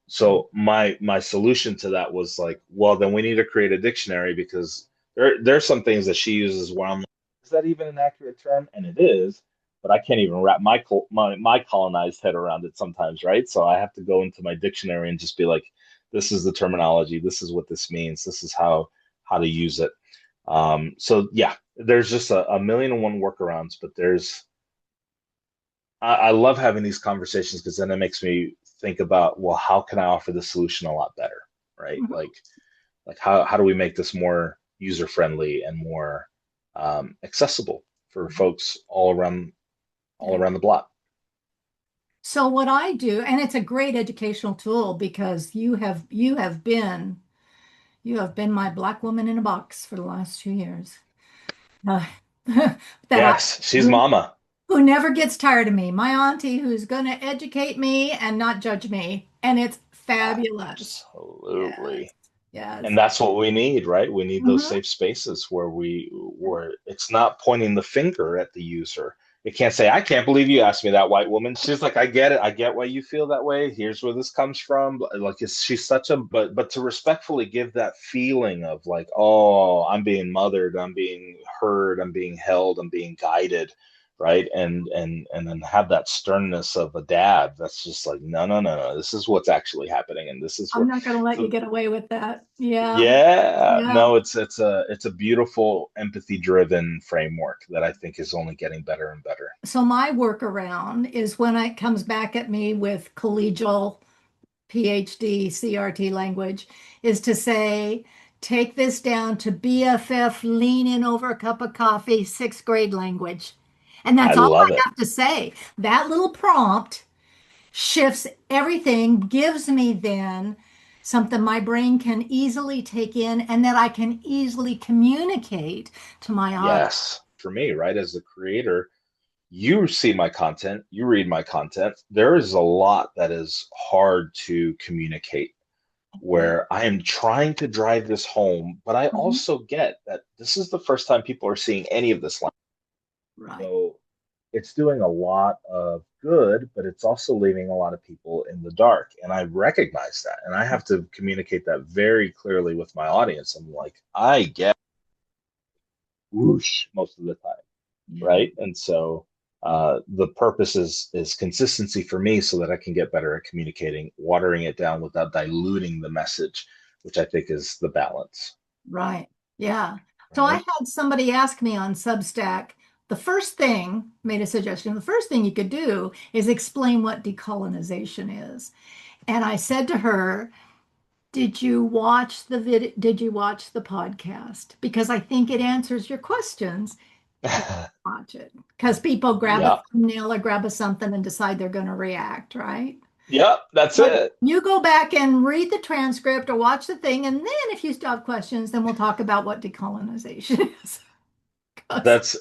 So my solution to that was like, well, then we need to create a dictionary because There's some things that she uses where I'm like, is that even an accurate term? And it is, but I can't even wrap my colonized head around it sometimes, right? So I have to go into my dictionary and just be like, this is the terminology, this is what this means, this is how to use it. So yeah, there's just a million and one workarounds, but I love having these conversations because then it makes me think about, well, how can I offer the solution a lot better, right? Mhm. Like how do we make this more user friendly and more accessible for folks all Yeah. around the block? So what I do, and it's a great educational tool because you have been my black woman in a box for the last 2 years. Uh, that I Yes, she's who, mama. who never gets tired of me. My auntie who's going to educate me and not judge me, and it's fabulous. Yes. Absolutely. Yes. And that's what we need, right? We need those Mhm. safe spaces where it's not pointing the finger at the user. It can't say, I can't believe you asked me that, white woman. She's like, I get it. I get why you feel that way. Here's where this comes from. Like she's such a but to respectfully give that feeling of like, oh, I'm being mothered, I'm being heard, I'm being held, I'm being guided, right? And then have that sternness of a dad that's just like, no, no, no, no. This is what's actually happening, and this is I'm what not going to let you so get away with that. Yeah. yeah, Yeah. no, it's a beautiful empathy driven framework that I think is only getting better and better. So my workaround is when it comes back at me with collegial PhD CRT language, is to say, take this down to BFF, lean in over a cup of coffee, sixth grade language. And I that's all I love it. have to say. That little prompt shifts everything, gives me then something my brain can easily take in and that I can easily communicate to my audience. Yes, for me, right, as the creator, you see my content, you read my content. There is a lot that is hard to communicate Yeah. where I am trying to drive this home, but I Mhm. also get that this is the first time people are seeing any of this. Right. So it's doing a lot of good, but it's also leaving a lot of people in the dark. And I recognize that. And I have to communicate that very clearly with my audience. I'm like, I get whoosh most of the time, Yeah. right? And so the purpose is consistency for me so that I can get better at communicating, watering it down without diluting the message, which I think is the balance, Right. Yeah. So I right? had somebody ask me on Substack, the first thing, made a suggestion, the first thing you could do is explain what decolonization is. And I said to her, did you watch the podcast? Because I think it answers your questions if you watch it. Because people grab a Yeah. thumbnail or grab a something and decide they're going to react, right? Yeah, that's But it. you go back and read the transcript or watch the thing, and then if you still have questions, then we'll talk about what decolonization is. 'Cause-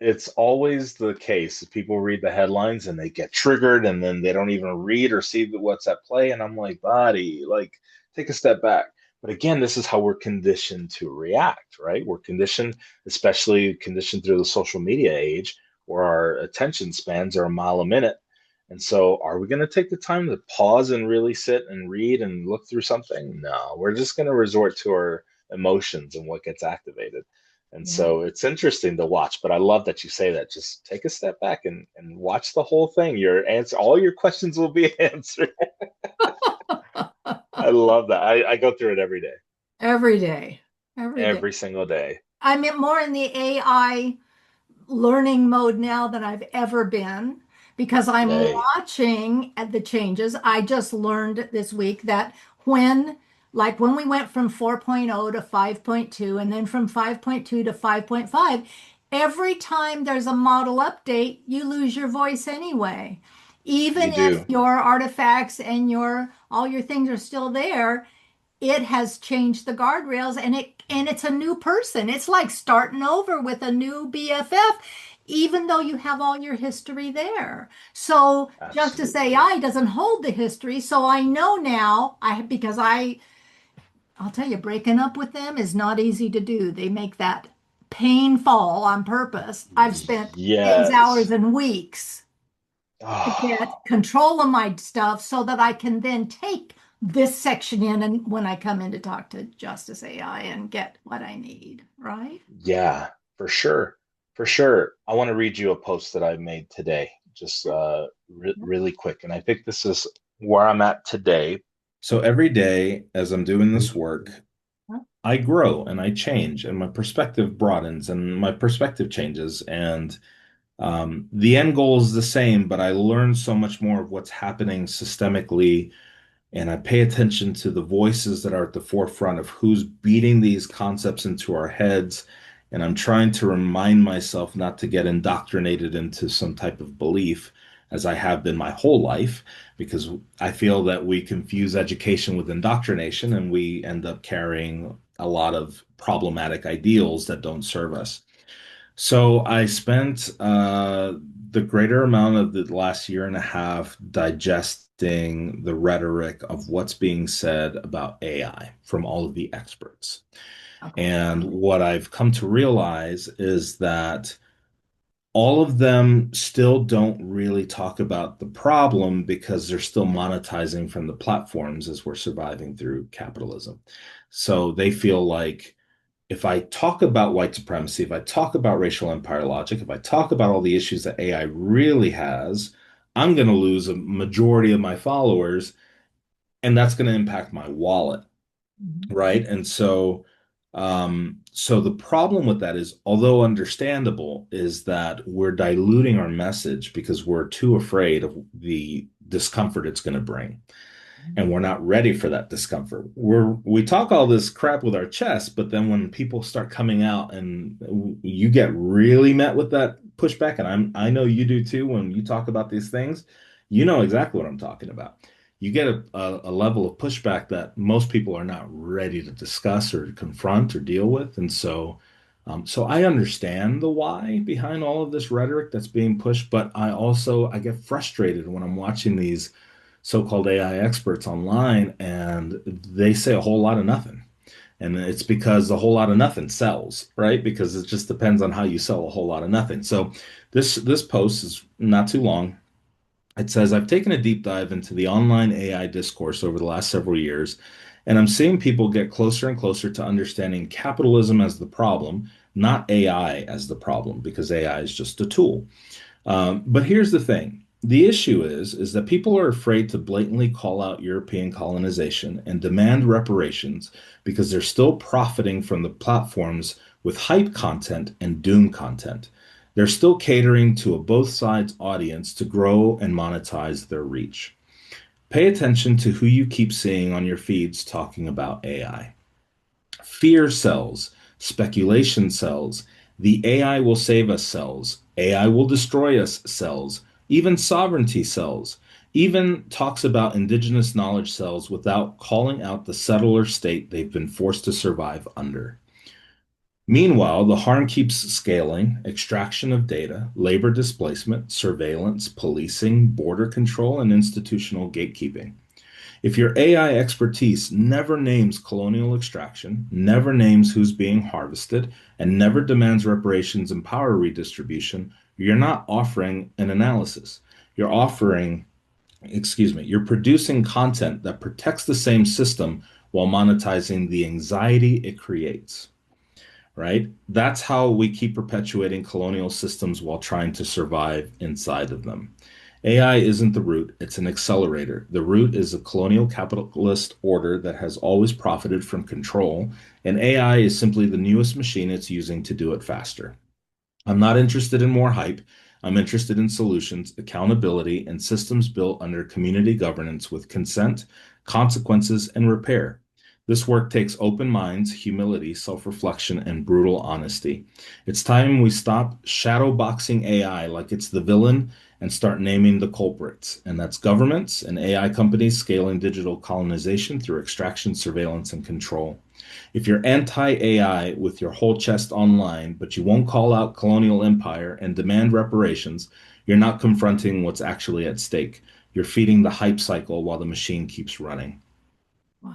It's always the case. People read the headlines and they get triggered and then they don't even read or see what's at play. And I'm like, buddy, like take a step back. But again, this is how we're conditioned to react, right? We're conditioned, especially conditioned through the social media age, where our attention spans are a mile a minute. And so, are we going to take the time to pause and really sit and read and look through something? No, we're just going to resort to our emotions and what gets activated. And yeah. so it's interesting to watch, but I love that you say that. Just take a step back and watch the whole thing. Your answer, all your questions will be answered. I love that. I go through it every day, Every day. Every day. every single day. I'm more in the AI learning mode now than I've ever been because I'm Yay. watching at the changes. I just learned this week that when we went from 4.0 to 5.2 and then from 5.2 to 5.5, every time there's a model update, you lose your voice anyway. You Even if do. your artifacts and your all your things are still there, it has changed the guardrails and it's a new person. It's like starting over with a new BFF, even though you have all your history there. So Justice Absolutely. AI doesn't hold the history. So I know now I'll tell you, breaking up with them is not easy to do. They make that painful on purpose. I've spent days, hours, Yes. and weeks to get Oh, control of my stuff so that I can then take this section in and when I come in to talk to Justice AI and get what I need, right? Yeah, for sure. For sure. I want to read you a post that I made today, just really quick. And I think this is where I'm at today. So every day as I'm doing this work, I grow and I change, and my perspective broadens and my perspective changes. And the end goal is the same, but I learn so much more of what's happening systemically, and I pay attention to the voices that are at the forefront of who's beating these concepts into our heads. And I'm trying to remind myself not to get indoctrinated into some type of belief, as I have been my whole life, because I feel that we confuse education with indoctrination and we end up carrying a lot of problematic ideals that don't serve us. So I spent the greater amount of the last year and a half digesting the rhetoric of what's being said about AI from all of the experts. Okay. And what I've come to realize is that all of them still don't really talk about the problem because they're still monetizing from the platforms as we're surviving through capitalism. So they feel like if I talk about white supremacy, if I talk about racial empire logic, if I talk about all the issues that AI really has, I'm going to lose a majority of my followers, and that's going to impact my wallet, Mhm. right? And so the problem with that is, although understandable, is that we're diluting our message because we're too afraid of the discomfort it's going to bring, and we're not ready for that discomfort. We talk all this crap with our chest, but then when people start coming out and you get really met with that pushback, and I know you do too, when you talk about these things, you know exactly what I'm talking about. You get a level of pushback that most people are not ready to discuss or confront or deal with. And so I understand the why behind all of this rhetoric that's being pushed, but I get frustrated when I'm watching these so-called AI experts online, and they say a whole lot of nothing. And it's because a whole lot of nothing sells, right? Because it just depends on how you sell a whole lot of nothing. So this post is not too long. It says, I've taken a deep dive into the online AI discourse over the last several years, and I'm seeing people get closer and closer to understanding capitalism as the problem, not AI as the problem, because AI is just a tool. But here's the thing. The issue is that people are afraid to blatantly call out European colonization and demand reparations because they're still profiting from the platforms with hype content and doom content. They're still catering to a both sides audience to grow and monetize their reach. Pay attention to who you keep seeing on your feeds talking about AI. Fear sells, speculation sells, the AI will save us sells, AI will destroy us sells, even sovereignty sells, even talks about indigenous knowledge sells without calling out the settler state they've been forced to survive under. Meanwhile, the harm keeps scaling: extraction of data, labor displacement, surveillance, policing, border control, and institutional gatekeeping. If your AI expertise never names colonial extraction, never names who's being harvested, and never demands reparations and power redistribution, you're not offering an analysis. You're offering, you're producing content that protects the same system while monetizing the anxiety it creates, right? That's how we keep perpetuating colonial systems while trying to survive inside of them. AI isn't the root, it's an accelerator. The root is a colonial capitalist order that has always profited from control, and AI is simply the newest machine it's using to do it faster. I'm not interested in more hype. I'm interested in solutions, accountability, and systems built under community governance with consent, consequences, and repair. This work takes open minds, humility, self reflection, and brutal honesty. It's time we stop shadowboxing AI like it's the villain and start naming the culprits. And that's governments and AI companies scaling digital colonization through extraction, surveillance, and control. If you're anti-AI with your whole chest online, but you won't call out colonial empire and demand reparations, you're not confronting what's actually at stake. You're feeding the hype cycle while the machine keeps running. Wow.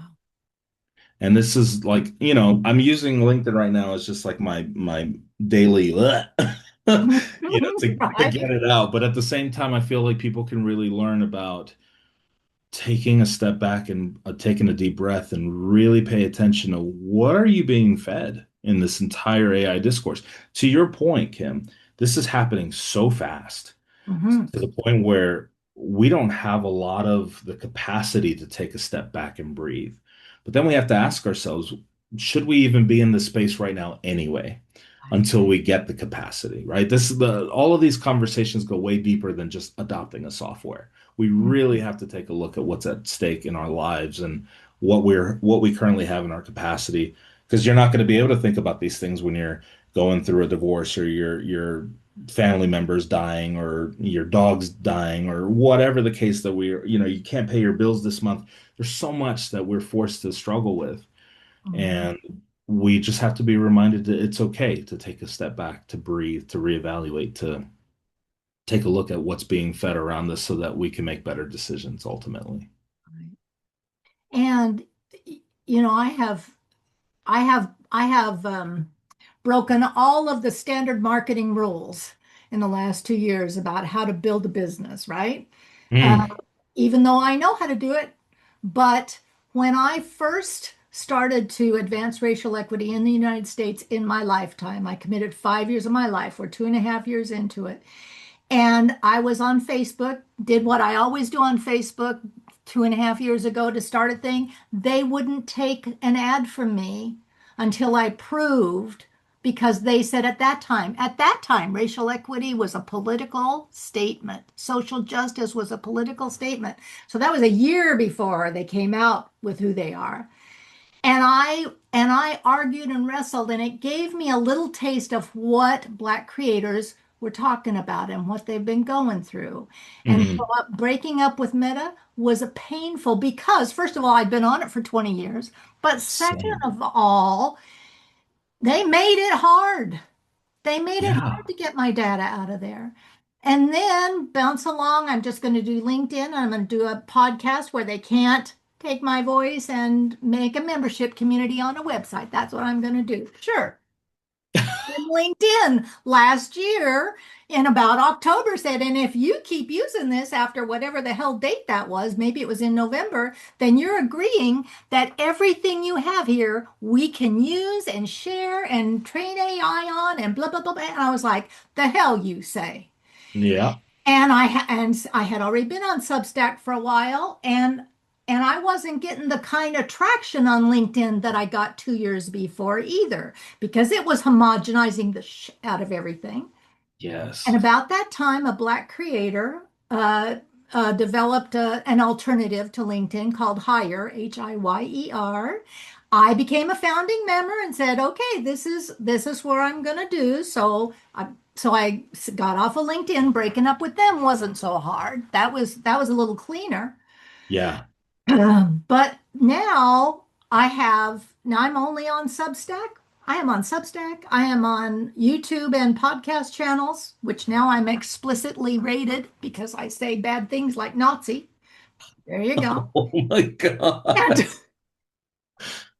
And this is like, I'm using LinkedIn right now as just like my daily, to Right. get it out. But at the same time, I feel like people can really learn about taking a step back and taking a deep breath and really pay attention to what are you being fed in this entire AI discourse. To your point, Kim, this is happening so fast Mhm. to the point where we don't have a lot of the capacity to take a step back and breathe. But then we have to ask ourselves, should we even be in this space right now anyway, Right. until we get the capacity, right? This is the all of these conversations go way deeper than just adopting a software. We really have to take a look at what's at stake in our lives and what we currently have in our capacity. Because you're not going to be able to think about these things when you're going through a divorce or your family members dying or your dog's dying or whatever the case that you can't pay your bills this month. There's so much that we're forced to struggle with. Mhm. And we just have to be reminded that it's okay to take a step back, to breathe, to reevaluate, to take a look at what's being fed around us so that we can make better decisions ultimately. Right. And I have broken all of the standard marketing rules in the last 2 years about how to build a business, right? Uh, Mm, Even though I know how to do it, but when I first started to advance racial equity in the United States in my lifetime, I committed 5 years of my life. We're 2.5 years into it. And I was on Facebook, did what I always do on Facebook 2.5 years ago to start a thing. They wouldn't take an ad from me until I proved, because they said at that time, racial equity was a political statement. Social justice was a political statement. So that was a year before they came out with who they are. And I argued and wrestled, and it gave me a little taste of what Black creators were talking about and what they've been going through. And so mm, breaking up with Meta was a painful because, first of all, I'd been on it for 20 years, but second same. of all, they made it hard. They made it Yeah. hard to get my data out of there. And then bounce along. I'm just going to do LinkedIn. I'm going to do a podcast where they can't take my voice and make a membership community on a website. That's what I'm going to do. Sure. And LinkedIn last year in about October said, and if you keep using this after whatever the hell date that was, maybe it was in November, then you're agreeing that everything you have here we can use and share and train AI on and blah blah blah. And I was like, the hell you say? Yeah. And I had already been on Substack for a while, and I wasn't getting the kind of traction on LinkedIn that I got 2 years before either, because it was homogenizing the out of everything. And Yes. about that time, a Black creator developed an alternative to LinkedIn called Hire, Hiyer. I became a founding member and said, "Okay, this is where I'm going to do." So I got off of LinkedIn. Breaking up with them wasn't so hard. That was a little cleaner. Yeah. But now I'm only on Substack. I am on Substack. I am on YouTube and podcast channels, which now I'm explicitly rated because I say bad things like Nazi. There you go. Oh my And God.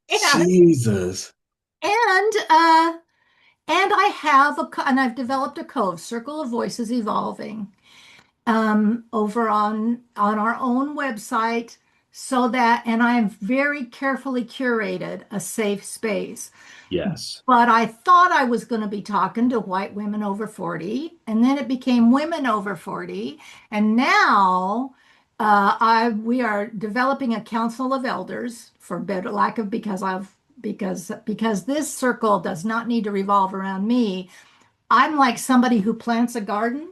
and Jesus. and uh and I've developed a cove, Circle of Voices Evolving, over on our own website, so that, and I have very carefully curated a safe space. Yes. But I thought I was going to be talking to white women over 40, and then it became women over 40, and now I we are developing a council of elders for better lack of because this circle does not need to revolve around me. I'm like somebody who plants a garden.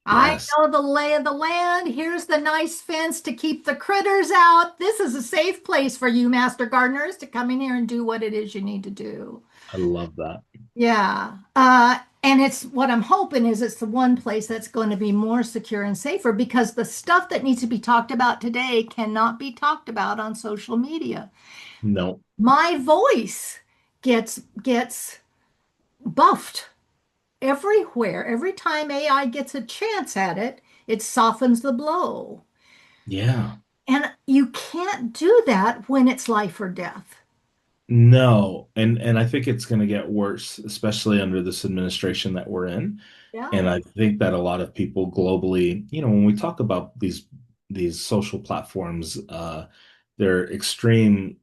I Yes. know the lay of the land. Here's the nice fence to keep the critters out. This is a safe place for you, master gardeners, to come in here and do what it is you need to do. I love that. Yeah. And it's what I'm hoping is it's the one place that's going to be more secure and safer, because the stuff that needs to be talked about today cannot be talked about on social media. No. My voice gets buffed everywhere. Every time AI gets a chance at it, it softens the blow. Yeah. And you can't do that when it's life or death. No. And I think it's going to get worse, especially under this administration that we're in. Yeah. And I think that a lot of people globally, when we talk about these these social platforms, their extreme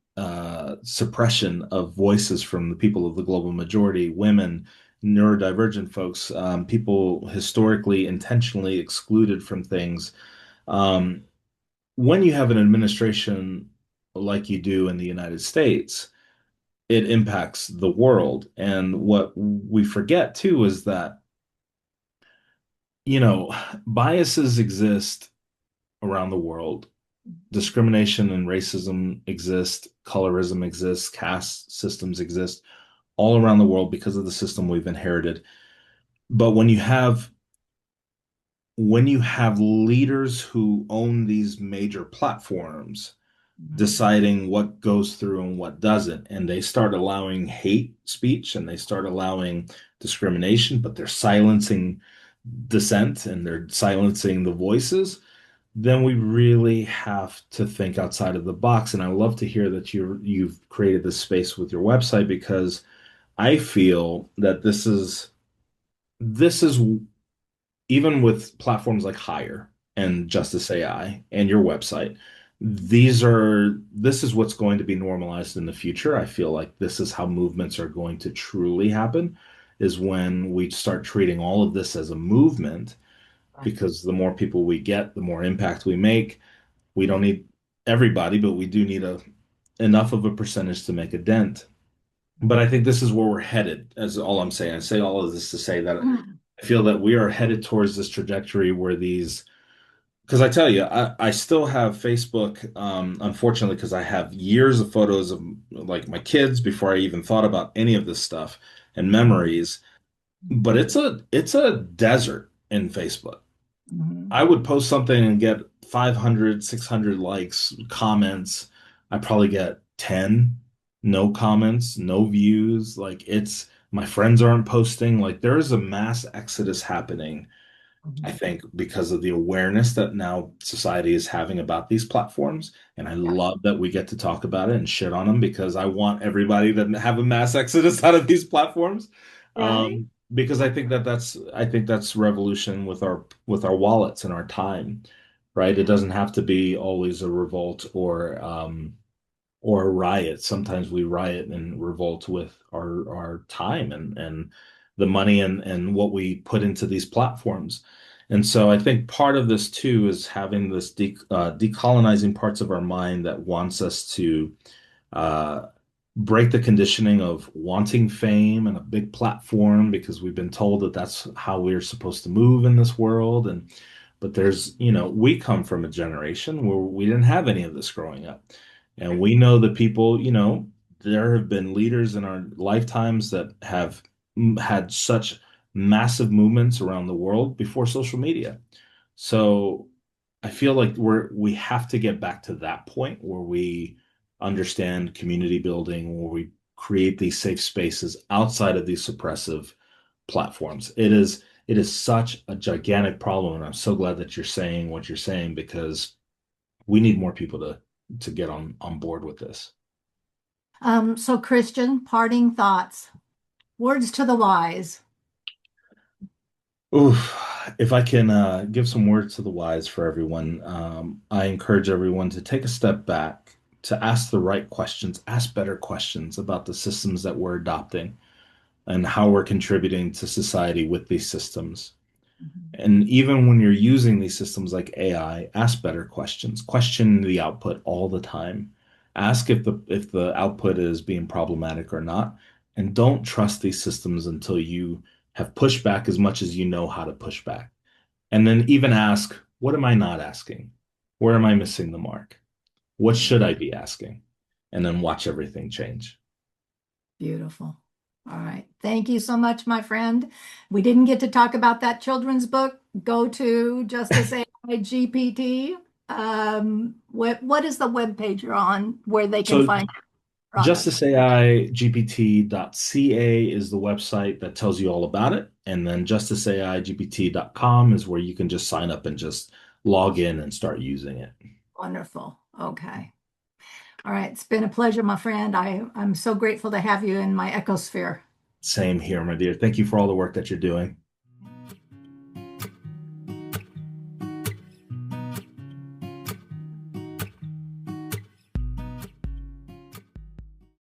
suppression of voices from the people of the global majority, women, neurodivergent folks, people historically intentionally excluded from things. Um, when you have an administration like you do in the United States, it impacts the world. And what we forget too is that, you know, biases exist around the world. Discrimination and racism exist, colorism exists, caste systems exist all around the world because of the system we've inherited. But when you have leaders who own these major platforms deciding what goes through and what doesn't, and they start allowing hate speech and they start allowing discrimination, but they're silencing dissent and they're silencing the voices, then we really have to think outside of the box. And I love to hear that you've created this space with your website, because I feel that this is even with platforms like Hire and Justice AI and your website, this is what's going to be normalized in the future. I feel like this is how movements are going to truly happen, is when we start treating all of this as a movement, because the more people we get, the more impact we make. We don't need everybody, but we do need a enough of a percentage to make a dent. But I think this is where we're headed, as all I'm saying. I say all of this to say that I feel that we are headed towards this trajectory where these, because I tell you, I still have Facebook, unfortunately, because I have years of photos of like my kids before I even thought about any of this stuff and memories. But it's a desert in Facebook. Mhm. I would post something and get 500, 600 likes, comments. I probably get 10, no comments, no views. Like, it's my friends aren't posting. Like, there is a mass exodus happening, I Mhm. think, because of the awareness that now society is having about these platforms. And I Yeah. love that we get to talk about it and shit on them, because I want everybody to have a mass exodus out of these platforms. Right? Because I think that's revolution with our wallets and our time, right? It doesn't have to be always a revolt or a riot. Sometimes we riot and revolt with our time and the money and what we put into these platforms. And so I think part of this too is having this decolonizing parts of our mind that wants us to uh, break the conditioning of wanting fame and a big platform, because we've been told that that's how we're supposed to move in this world. And but we come from a generation where we didn't have any of this growing up. And we know that people, there have been leaders in our lifetimes that have had such massive movements around the world before social media. So I feel like we have to get back to that point where we understand community building, where we create these safe spaces outside of these suppressive platforms. It is such a gigantic problem, and I'm so glad that you're saying what you're saying, because we need more people to get on board with this. So Christian, parting thoughts, words to the wise. Oof. If I can give some words to the wise for everyone, I encourage everyone to take a step back, to ask the right questions, ask better questions about the systems that we're adopting and how we're contributing to society with these systems. Mhm. And even when you're using these systems like AI, ask better questions. Question the output all the time. Ask if the output is being problematic or not. And don't trust these systems until you have pushed back as much as you know how to push back. And then even ask, what am I not asking? Where am I missing the mark? What should I be asking? And then watch everything change. Beautiful. All right. Thank you so much, my friend. We didn't get to talk about that children's book. Go to Justice AI GPT. What is the web page you're on where they can So find products? justiceaigpt.ca is the website that tells you all about it. And then justiceaigpt.com is where you can just sign up and just log in and start using it. Wonderful. Okay. All right. It's been a pleasure, my friend. I'm so grateful to have you in my ecosphere. Same here, my dear. Thank you for all the work that you're doing.